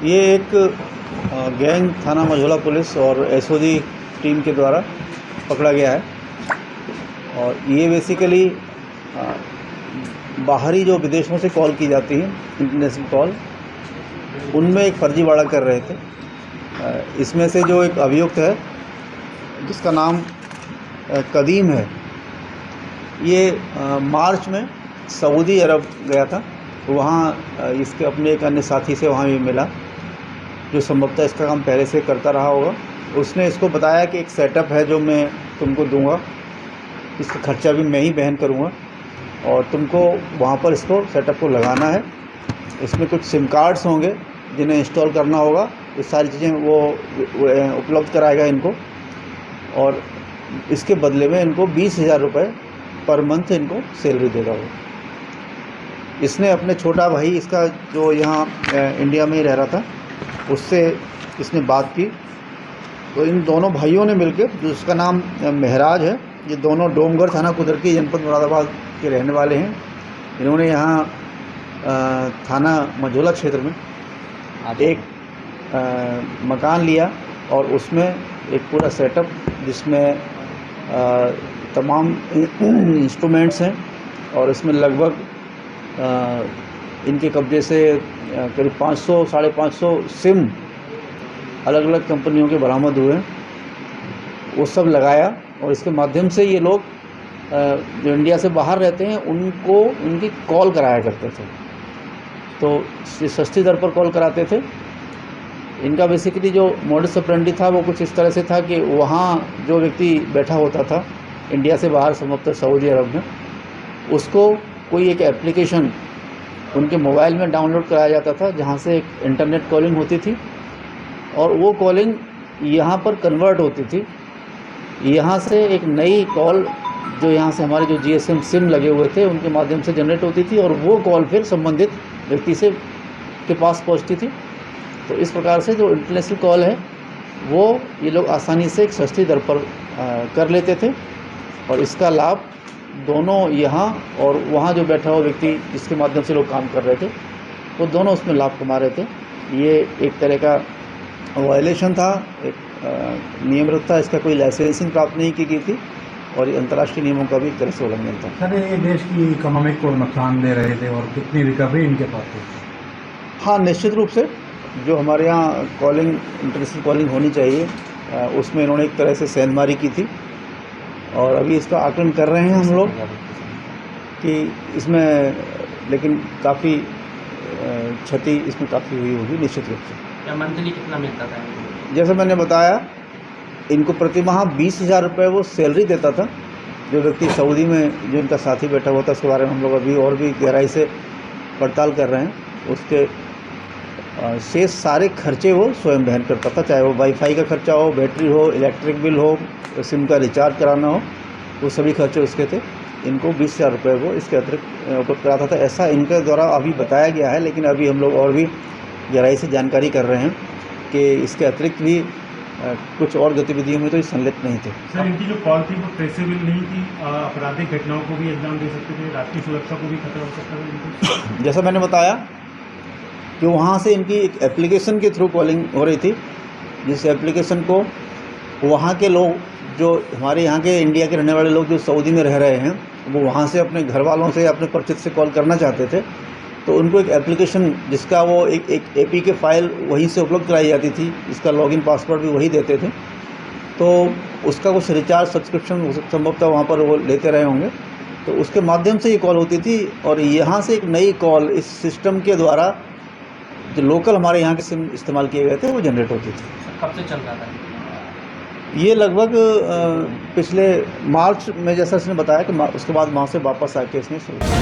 ये एक गैंग थाना मझौला पुलिस और एसओजी टीम के द्वारा पकड़ा गया है। और ये बेसिकली बाहरी जो विदेशों से कॉल की जाती है, इंटरनेशनल कॉल, उनमें एक फर्जीवाड़ा कर रहे थे। इसमें से जो एक अभियुक्त है जिसका नाम कदीम है, ये मार्च में सऊदी अरब गया था। वहाँ इसके अपने एक अन्य साथी से वहाँ भी मिला जो संभवतः इसका काम पहले से करता रहा होगा। उसने इसको बताया कि एक सेटअप है जो मैं तुमको दूंगा, इसका खर्चा भी मैं ही वहन करूंगा और तुमको वहाँ पर इसको सेटअप को लगाना है। इसमें कुछ सिम कार्ड्स होंगे जिन्हें इंस्टॉल करना होगा। ये सारी चीज़ें वो उपलब्ध कराएगा इनको, और इसके बदले में इनको 20,000 रुपये पर मंथ इनको सैलरी देगा वो। इसने अपने छोटा भाई, इसका जो यहाँ इंडिया में ही रह रहा था, उससे इसने बात की। तो इन दोनों भाइयों ने मिलकर, जिसका नाम महराज है, ये दोनों डोमगढ़ थाना कुदरती जनपद मुरादाबाद के रहने वाले हैं। इन्होंने यहाँ थाना मझौला क्षेत्र में एक मकान लिया और उसमें एक पूरा सेटअप जिसमें तमाम इंस्ट्रूमेंट्स हैं, और इसमें लगभग इनके कब्जे से करीब 500 साढ़े 500 सिम अलग अलग कंपनियों के बरामद हुए। वो सब लगाया और इसके माध्यम से ये लोग जो इंडिया से बाहर रहते हैं उनको उनकी कॉल कराया करते थे। तो सस्ती दर पर कॉल कराते थे। इनका बेसिकली जो मॉडस ऑपरेंडी था वो कुछ इस तरह से था कि वहाँ जो व्यक्ति बैठा होता था इंडिया से बाहर, संभवतः सऊदी अरब में, उसको कोई एक एप्लीकेशन उनके मोबाइल में डाउनलोड कराया जाता था जहाँ से एक इंटरनेट कॉलिंग होती थी, और वो कॉलिंग यहाँ पर कन्वर्ट होती थी। यहाँ से एक नई कॉल जो यहाँ से हमारे जो जीएसएम सिम लगे हुए थे उनके माध्यम से जनरेट होती थी, और वो कॉल फिर संबंधित व्यक्ति से के पास पहुँचती थी। तो इस प्रकार से जो इंटरनेशनल कॉल है वो ये लोग आसानी से एक सस्ती दर पर कर लेते थे, और इसका लाभ दोनों यहाँ और वहाँ जो बैठा हुआ व्यक्ति जिसके माध्यम से लोग काम कर रहे थे वो दोनों उसमें लाभ कमा रहे थे। ये एक तरह का वायलेशन था, एक नियम था। इसका कोई लाइसेंसिंग प्राप्त नहीं की गई थी और ये अंतर्राष्ट्रीय नियमों का भी एक तरह से उल्लंघन था। सर, ये देश की इकोनॉमी को नुकसान दे रहे थे, और कितनी रिकवरी इनके पास थी? हाँ, निश्चित रूप से जो हमारे यहाँ कॉलिंग, इंटरनेशनल कॉलिंग होनी चाहिए, उसमें इन्होंने एक तरह से सेंधमारी की थी, और अभी इसका आकलन कर रहे हैं हम लोग कि इसमें लेकिन काफ़ी क्षति इसमें काफ़ी हुई होगी निश्चित रूप से। क्या मंथली कितना मिलता था? जैसे मैंने बताया, इनको प्रति माह 20,000 रुपये वो सैलरी देता था। जो व्यक्ति सऊदी में जो इनका साथी बैठा हुआ था, उसके बारे में हम लोग अभी और भी गहराई से पड़ताल कर रहे हैं। उसके शेष सारे खर्चे वो स्वयं वहन करता था, चाहे वो वाईफाई का खर्चा हो, बैटरी हो, इलेक्ट्रिक बिल हो, सिम का रिचार्ज कराना हो, वो सभी खर्चे उसके थे। इनको 20,000 रुपये वो इसके अतिरिक्त उपलब्ध कराता था, ऐसा इनके द्वारा अभी बताया गया है। लेकिन अभी हम लोग और भी गहराई से जानकारी कर रहे हैं कि इसके अतिरिक्त भी कुछ और गतिविधियों में तो ये संलिप्त नहीं थे। सर, इनकी जो कॉल थी वो ट्रेसेबल नहीं थी, आपराधिक घटनाओं को भी अंजाम दे सकते थे, राष्ट्रीय सुरक्षा को भी खतरा हो सकता था इनको। जैसा मैंने बताया कि वहाँ से इनकी एक एप्लीकेशन के थ्रू कॉलिंग हो रही थी, जिस एप्लीकेशन को वहाँ के लोग, जो हमारे यहाँ के इंडिया के रहने वाले लोग जो सऊदी में रह रहे हैं, वो वहाँ से अपने घर वालों से, अपने परिचित से कॉल करना चाहते थे। तो उनको एक एप्लीकेशन जिसका वो एक APK फाइल वहीं से उपलब्ध कराई जाती थी, इसका लॉगिन पासवर्ड भी वही देते थे। तो उसका कुछ रिचार्ज सब्सक्रिप्शन संभवतः वहाँ पर वो लेते रहे होंगे, तो उसके माध्यम से ये कॉल होती थी। और यहाँ से एक नई कॉल इस सिस्टम के द्वारा जो लोकल हमारे यहाँ के सिम इस्तेमाल किए गए थे वो जनरेट होती थी। कब से चल रहा था ये? लगभग पिछले मार्च में, जैसा इसने बताया कि उसके बाद वहाँ से वापस आके इसने शुरू किया।